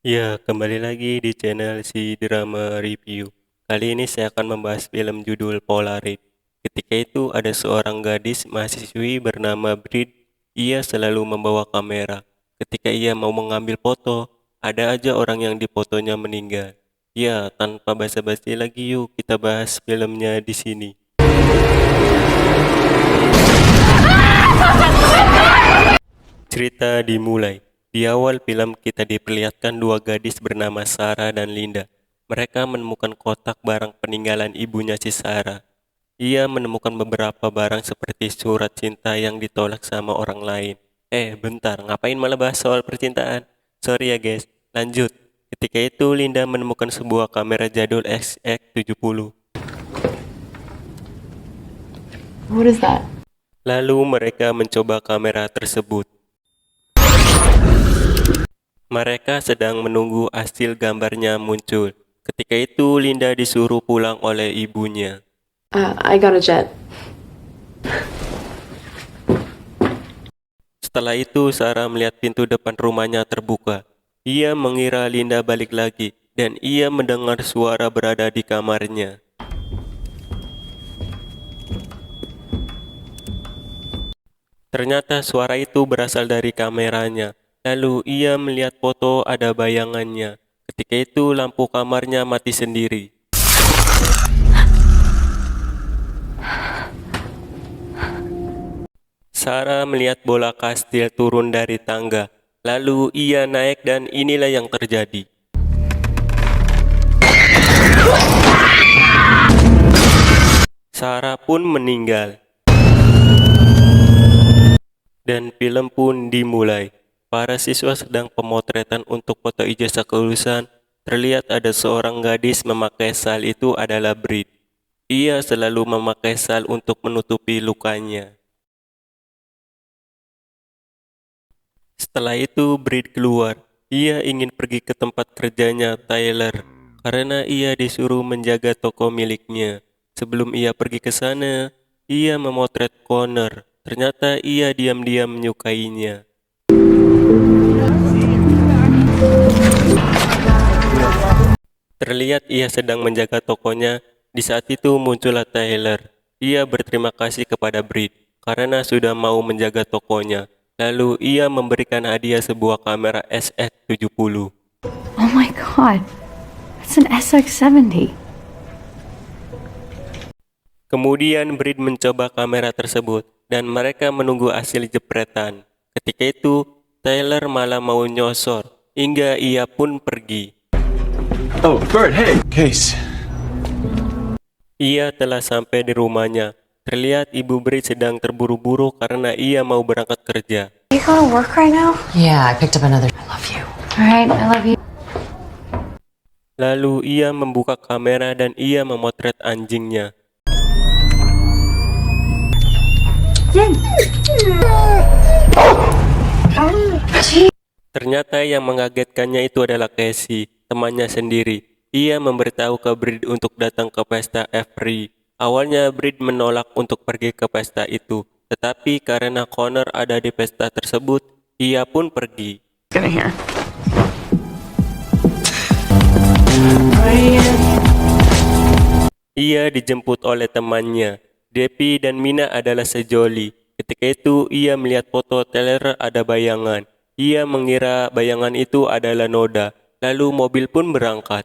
Ya, kembali lagi di channel si Drama Review. Kali ini saya akan membahas film judul Polaroid. Ketika itu ada seorang gadis mahasiswi bernama Brit. Ia selalu membawa kamera. Ketika ia mau mengambil foto, ada aja orang yang difotonya meninggal. Ya, tanpa basa-basi lagi yuk kita bahas filmnya di sini. Cerita dimulai. Di awal film kita diperlihatkan dua gadis bernama Sarah dan Linda. Mereka menemukan kotak barang peninggalan ibunya si Sarah. Ia menemukan beberapa barang seperti surat cinta yang ditolak sama orang lain. Bentar, ngapain malah bahas soal percintaan? Sorry ya guys, lanjut. Ketika itu Linda menemukan sebuah kamera jadul XX70. What is that? Lalu mereka mencoba kamera tersebut. Mereka sedang menunggu hasil gambarnya muncul. Ketika itu Linda disuruh pulang oleh ibunya. I got a jet. Setelah itu Sarah melihat pintu depan rumahnya terbuka. Ia mengira Linda balik lagi dan ia mendengar suara berada di kamarnya. Ternyata suara itu berasal dari kameranya. Lalu ia melihat foto ada bayangannya. Ketika itu lampu kamarnya mati sendiri. Sarah melihat bola kastil turun dari tangga. Lalu ia naik dan inilah yang terjadi. Sarah pun meninggal. Dan film pun dimulai. Para siswa sedang pemotretan untuk foto ijazah kelulusan. Terlihat ada seorang gadis memakai sal, itu adalah Brit. Ia selalu memakai sal untuk menutupi lukanya. Setelah itu Brit keluar. Ia ingin pergi ke tempat kerjanya Tyler karena ia disuruh menjaga toko miliknya. Sebelum ia pergi ke sana, ia memotret Connor. Ternyata ia diam-diam menyukainya. Terlihat ia sedang menjaga tokonya. Di saat itu muncullah Tyler. Ia berterima kasih kepada Brit karena sudah mau menjaga tokonya. Lalu ia memberikan hadiah sebuah kamera SX70. Oh my god. It's an SX70. Kemudian Brit mencoba kamera tersebut dan mereka menunggu hasil jepretan. Ketika itu Tyler malah mau nyosor hingga ia pun pergi. Oh, Bert, hey! Case. Ia telah sampai di rumahnya. Terlihat ibu Brit sedang terburu-buru karena ia mau berangkat kerja. You go to work right now? Yeah, I picked up another. I love you. Alright, I love you. Lalu ia membuka kamera dan ia memotret anjingnya. Ternyata yang mengagetkannya itu adalah Casey, temannya sendiri. Ia memberitahu ke Brit untuk datang ke pesta Avery. Awalnya Brit menolak untuk pergi ke pesta itu, tetapi karena Connor ada di pesta tersebut, ia pun pergi. Get in here. Ia dijemput oleh temannya. Depi dan Mina adalah sejoli. Ketika itu ia melihat foto Tyler ada bayangan. Ia mengira bayangan itu adalah noda. Lalu mobil pun berangkat.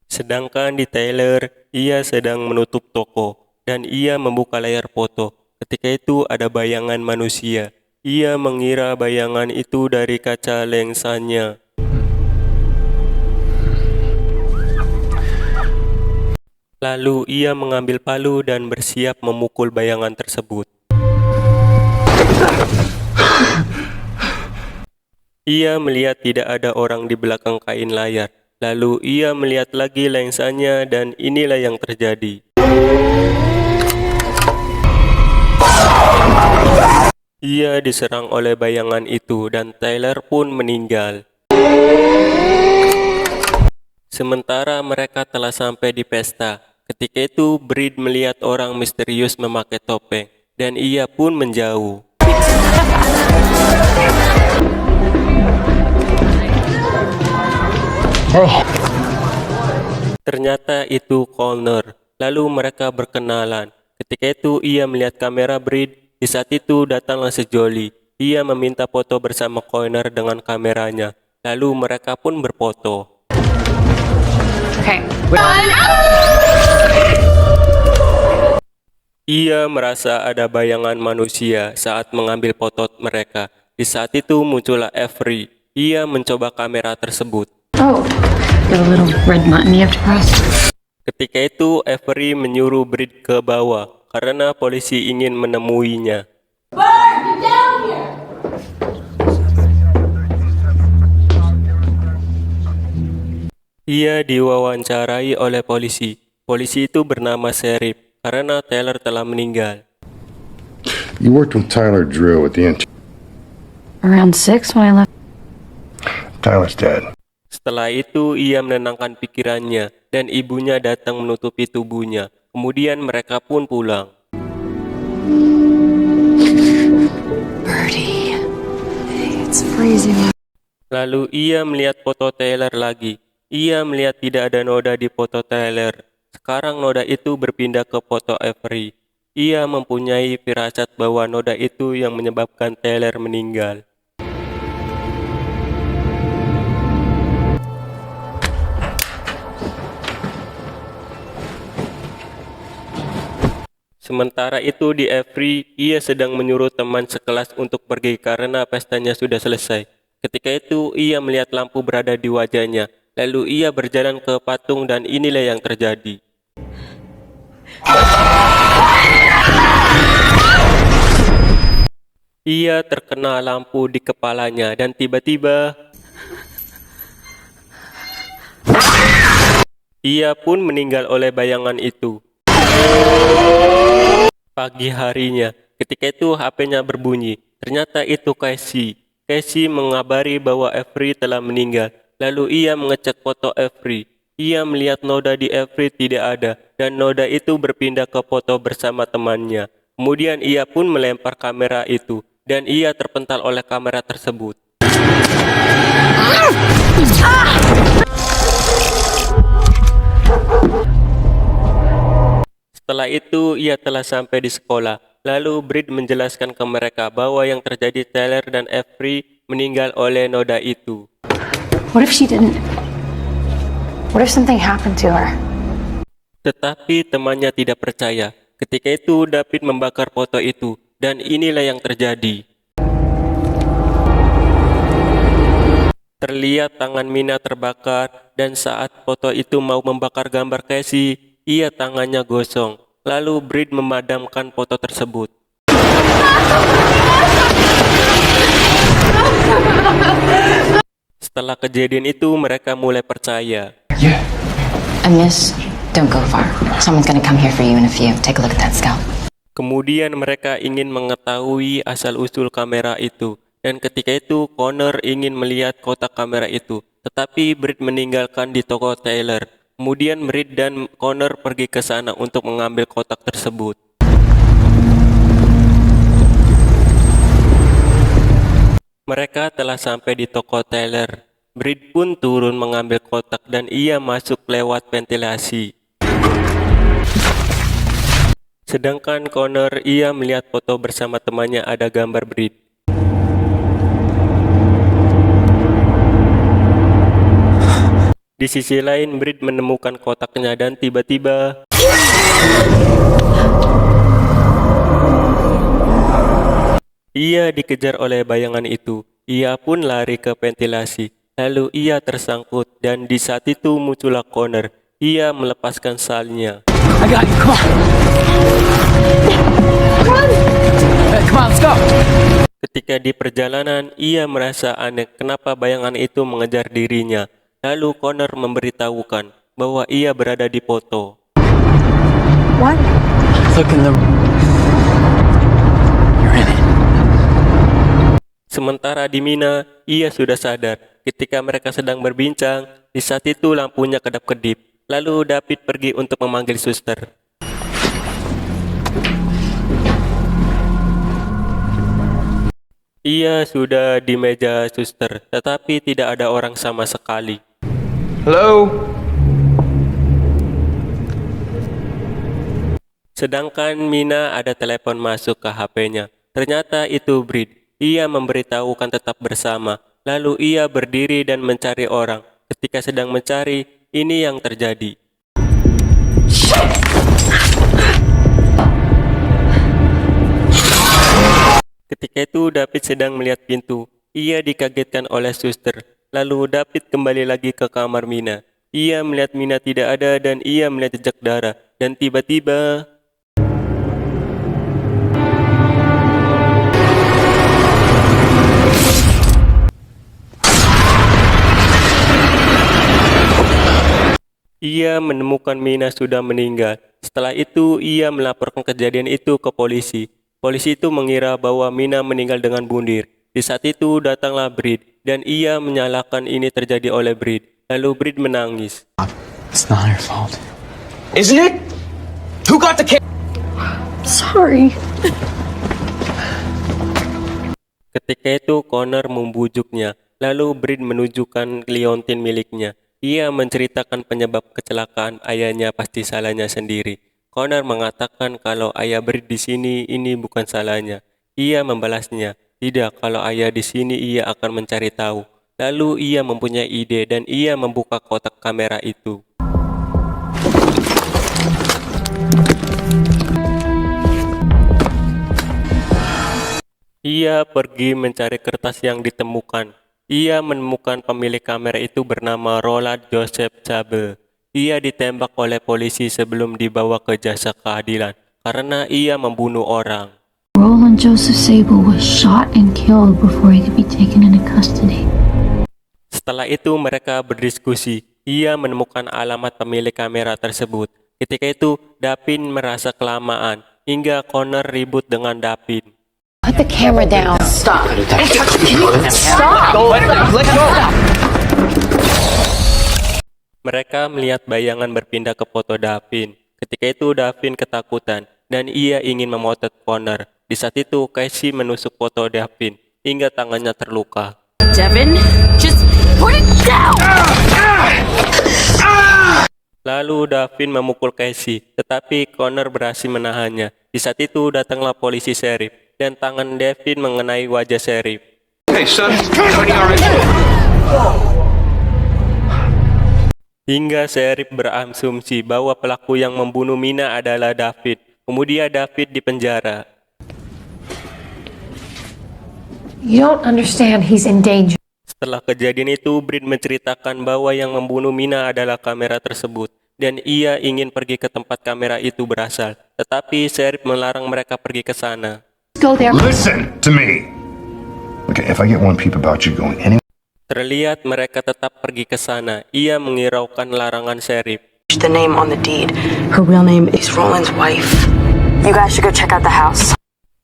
Sedangkan di Tyler, ia sedang menutup toko dan ia membuka layar foto. Ketika itu ada bayangan manusia. Ia mengira bayangan itu dari kaca lensanya. Lalu ia mengambil palu dan bersiap memukul bayangan tersebut. Ia melihat tidak ada orang di belakang kain layar. Lalu ia melihat lagi lensanya dan inilah yang terjadi. Ia diserang oleh bayangan itu dan Tyler pun meninggal. Sementara mereka telah sampai di pesta. Ketika itu Brit melihat orang misterius memakai topeng dan ia pun menjauh. Ternyata itu Connor. Lalu mereka berkenalan. Ketika itu ia melihat kamera Bride. Di saat itu datanglah sejoli. Ia meminta foto bersama Connor dengan kameranya. Lalu mereka pun berfoto. Okay. Ia merasa ada bayangan manusia saat mengambil foto mereka. Di saat itu muncullah Avery. Ia mencoba kamera tersebut. Oh, Got a little red button you have to press. Ketika itu Avery menyuruh Bride ke bawah karena polisi ingin menemuinya. Ia diwawancarai oleh polisi. Polisi itu bernama Sheriff karena Taylor telah meninggal. You worked with Tyler Drew at the end. around 6 when I left. Tyler's dead. Setelah itu ia menenangkan pikirannya dan ibunya datang menutupi tubuhnya. Kemudian mereka pun pulang. Birdie. It's freezing. Lalu ia melihat foto Taylor lagi. Ia melihat tidak ada noda di foto Taylor. Sekarang noda itu berpindah ke foto Avery. Ia mempunyai firasat bahwa noda itu yang menyebabkan Taylor meninggal. Sementara itu di Avery, ia sedang menyuruh teman sekelas untuk pergi karena pestanya sudah selesai. Ketika itu ia melihat lampu berada di wajahnya. Lalu ia berjalan ke patung dan inilah yang terjadi. Ia terkena lampu di kepalanya dan tiba-tiba ia pun meninggal oleh bayangan itu. Pagi harinya, ketika itu HP-nya berbunyi. Ternyata itu Casey. Casey mengabari bahwa Avery telah meninggal. Lalu ia mengecek foto Avery. Ia melihat noda di Avery tidak ada dan noda itu berpindah ke foto bersama temannya. Kemudian ia pun melempar kamera itu dan ia terpental oleh kamera tersebut. Setelah itu ia telah sampai di sekolah. Lalu Bride menjelaskan ke mereka bahwa yang terjadi Taylor dan Avery meninggal oleh noda itu. What if she didn't? What if something happened to her? Tetapi temannya tidak percaya. Ketika itu David membakar foto itu dan inilah yang terjadi. Terlihat tangan Mina terbakar dan saat foto itu mau membakar gambar Casey, ia tangannya gosong. Lalu Bride memadamkan foto tersebut. Setelah kejadian itu mereka mulai percaya. Yeah. And miss, don't go far. Someone's gonna come here for you in a few. Take a look at that scalp. Kemudian mereka ingin mengetahui asal-usul kamera itu. Dan ketika itu Connor ingin melihat kotak kamera itu. Tetapi Bride meninggalkan di toko Taylor. Kemudian Bride dan Connor pergi ke sana untuk mengambil kotak tersebut. Mereka telah sampai di toko Taylor. Bride pun turun mengambil kotak dan ia masuk lewat ventilasi. Sedangkan Connor ia melihat foto bersama temannya ada gambar Bride. Di sisi lain Bride menemukan kotaknya dan tiba-tiba ia dikejar oleh bayangan itu. Ia pun lari ke ventilasi. Lalu ia tersangkut dan di saat itu muncullah Connor. Ia melepaskan salnya. I got you. Come on. Hey, come on, let's go. Ketika di perjalanan, ia merasa aneh kenapa bayangan itu mengejar dirinya. Lalu Connor memberitahukan bahwa ia berada di foto. What? Look in the... You're in it. Sementara di Mina, ia sudah sadar. Ketika mereka sedang berbincang, di saat itu lampunya kedap-kedip. Lalu David pergi untuk memanggil suster. Ia sudah di meja suster, tetapi tidak ada orang sama sekali. Hello? Sedangkan Mina ada telepon masuk ke HP-nya. Ternyata itu Brit. Ia memberitahukan tetap bersama. Lalu ia berdiri dan mencari orang. Ketika sedang mencari, ini yang terjadi. Ketika itu David sedang melihat pintu. Ia dikagetkan oleh suster. Lalu David kembali lagi ke kamar Mina. Ia melihat Mina tidak ada dan ia melihat jejak darah. Dan tiba-tiba... ia menemukan Mina sudah meninggal. Setelah itu, ia melaporkan kejadian itu ke polisi. Polisi itu mengira bahwa Mina meninggal dengan bunuh. Di saat itu datanglah Brit dan ia menyalahkan ini terjadi oleh Brit. Lalu Brit menangis. It's not her fault. Isn't it? Who got the cake? Sorry. Ketika itu Connor membujuknya. Lalu Brit menunjukkan liontin miliknya. Ia menceritakan penyebab kecelakaan ayahnya pasti salahnya sendiri. Connor mengatakan kalau ayah Brit di sini ini bukan salahnya. Ia membalasnya, tidak, kalau ayah di sini ia akan mencari tahu. Lalu ia mempunyai ide dan ia membuka kotak kamera itu. Ia pergi mencari kertas yang ditemukan. Ia menemukan pemilik kamera itu bernama Roland Joseph Zabel. Ia ditembak oleh polisi sebelum dibawa ke jasa keadilan karena ia membunuh orang. Roland Joseph Sable was shot and killed before he could be taken into custody. Setelah itu mereka berdiskusi. Ia menemukan alamat pemilik kamera tersebut. Ketika itu Dapin merasa kelamaan hingga Connor ribut dengan Dapin. Put the camera down. Stop. Let go! Mereka melihat bayangan berpindah ke foto Dapin. Ketika itu Dapin ketakutan dan ia ingin memotret Connor. Di saat itu Casey menusuk foto Dapin hingga tangannya terluka. Devin, just put it down! Lalu Dapin memukul Casey, tetapi Connor berhasil menahannya. Di saat itu datanglah polisi sheriff dan tangan Devin mengenai wajah sheriff. Hey, son. Johnny already. Hingga sheriff berasumsi bahwa pelaku yang membunuh Mina adalah David. Kemudian David dipenjara. You don't understand, he's in danger. Setelah kejadian itu, Brit menceritakan bahwa yang membunuh Mina adalah kamera tersebut dan ia ingin pergi ke tempat kamera itu berasal. Tetapi sheriff melarang mereka pergi ke sana. Go there. Listen to me. Okay, if I get one peep about you going anywhere. Terlihat mereka tetap pergi ke sana. Ia mengiraukan larangan sheriff. The name on the deed. Her real name is Roland's wife. You guys should go check out the house.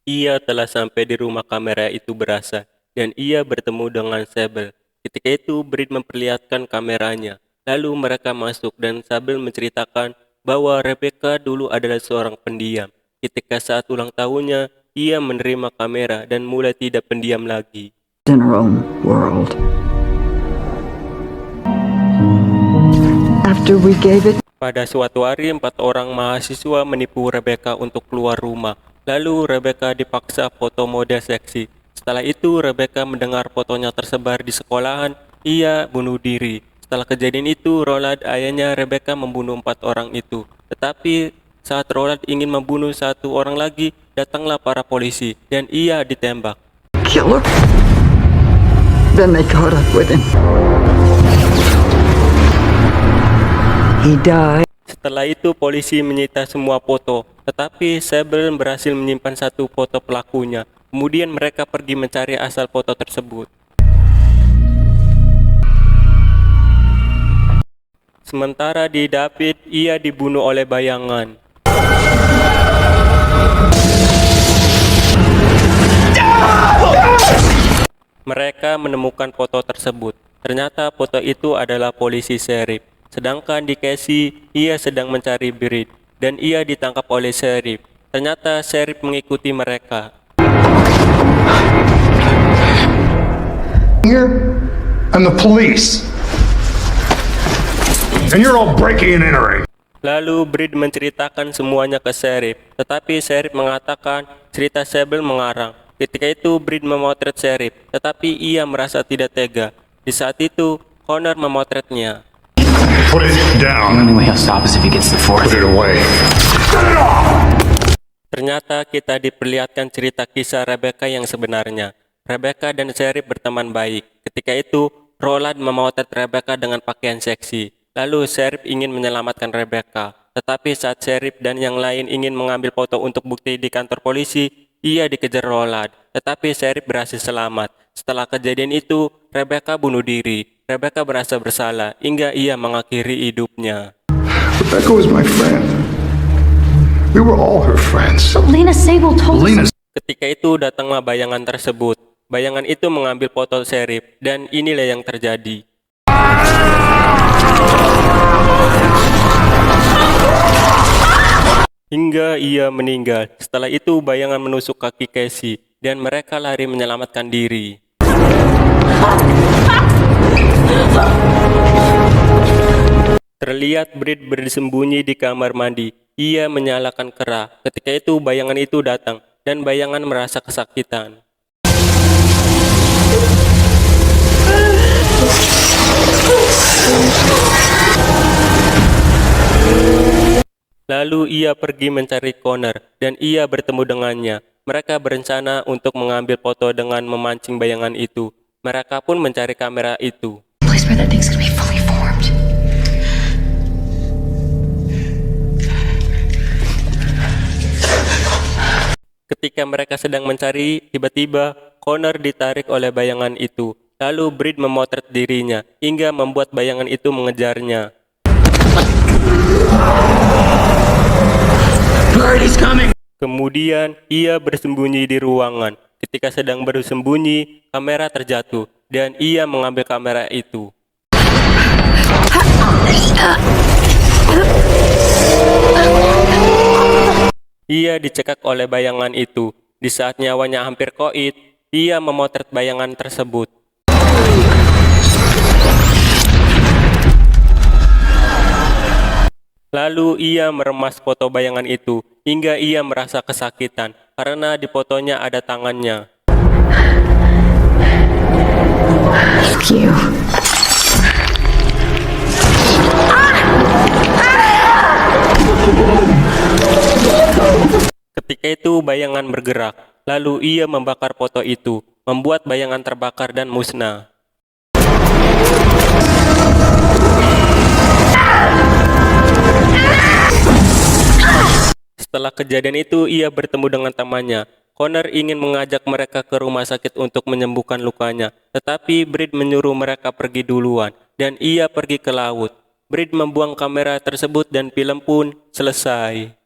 Ia telah sampai di rumah kamera itu berasal dan ia bertemu dengan Sable. Ketika itu Brit memperlihatkan kameranya. Lalu mereka masuk dan Sable menceritakan bahwa Rebecca dulu adalah seorang pendiam. Ketika saat ulang tahunnya, ia menerima kamera dan mulai tidak pendiam lagi. In her own world. After we gave it, Pada suatu hari, 4 orang mahasiswa menipu Rebecca untuk keluar rumah. Lalu Rebecca dipaksa foto model seksi. Setelah itu Rebecca mendengar fotonya tersebar di sekolahan. Ia bunuh diri. Setelah kejadian itu, Roland ayahnya Rebecca membunuh 4 orang itu. Tetapi saat Roland ingin membunuh 1 orang lagi, datanglah para polisi dan ia ditembak. kill her. Then they caught up with him. He died. Setelah itu polisi menyita semua foto, tetapi Sable berhasil menyimpan 1 foto pelakunya. Kemudian mereka pergi mencari asal foto tersebut. Sementara di David, ia dibunuh oleh bayangan. Mereka menemukan foto tersebut. Ternyata foto itu adalah polisi sheriff. Sedangkan di Casey, ia sedang mencari Brit dan ia ditangkap oleh sheriff. Ternyata sheriff mengikuti mereka. here? I'm the police. And you're all breaking and entering. Lalu Breed menceritakan semuanya ke Sheriff, tetapi Sheriff mengatakan cerita Sable mengarang. Ketika itu Breed memotret Sheriff, tetapi ia merasa tidak tega. Di saat itu Connor memotretnya. Put it The down. only way he'll stop is if he gets the Put fourth. it away. Ternyata kita diperlihatkan cerita kisah Rebecca yang sebenarnya. Rebecca dan Sheriff berteman baik. Ketika itu Roland memotret Rebecca dengan pakaian seksi. Lalu Sheriff ingin menyelamatkan Rebecca. Tetapi saat Sheriff dan yang lain ingin mengambil foto untuk bukti di kantor polisi, ia dikejar Roland. Tetapi Sheriff berhasil selamat. Setelah kejadian itu, Rebecca bunuh diri. Rebecca merasa bersalah hingga ia mengakhiri hidupnya. Rebecca was my friend. We were all her friends. Lena Sable told us. Lena Ketika itu datanglah bayangan tersebut. Bayangan itu mengambil foto Sheriff dan inilah yang terjadi. Hingga ia meninggal. Setelah itu bayangan menusuk kaki Casey dan mereka lari menyelamatkan diri. Terlihat Breed bersembunyi di kamar mandi. Ia menyalakan kera. Ketika itu bayangan itu datang dan bayangan merasa kesakitan. Lalu ia pergi mencari Connor dan ia bertemu dengannya. Mereka berencana untuk mengambil foto dengan memancing bayangan itu. Mereka pun mencari kamera itu. Place where that thing's gonna be fully formed. Ketika mereka sedang mencari, tiba-tiba Connor ditarik oleh bayangan itu. Lalu Breed memotret dirinya hingga membuat bayangan itu mengejarnya. Birdie's coming! Kemudian ia bersembunyi di ruangan. Ketika sedang bersembunyi, kamera terjatuh dan ia mengambil kamera itu. Ia dicekak oleh bayangan itu. Di saat nyawanya hampir koit, ia memotret bayangan tersebut. Lalu ia meremas foto bayangan itu hingga ia merasa kesakitan karena di fotonya ada tangannya. Fuck you. Ketika itu bayangan bergerak, lalu ia membakar foto itu, membuat bayangan terbakar dan musnah. Setelah kejadian itu, ia bertemu dengan temannya. Connor ingin mengajak mereka ke rumah sakit untuk menyembuhkan lukanya, tetapi Breed menyuruh mereka pergi duluan, dan ia pergi ke laut. Breed membuang kamera tersebut dan film pun selesai.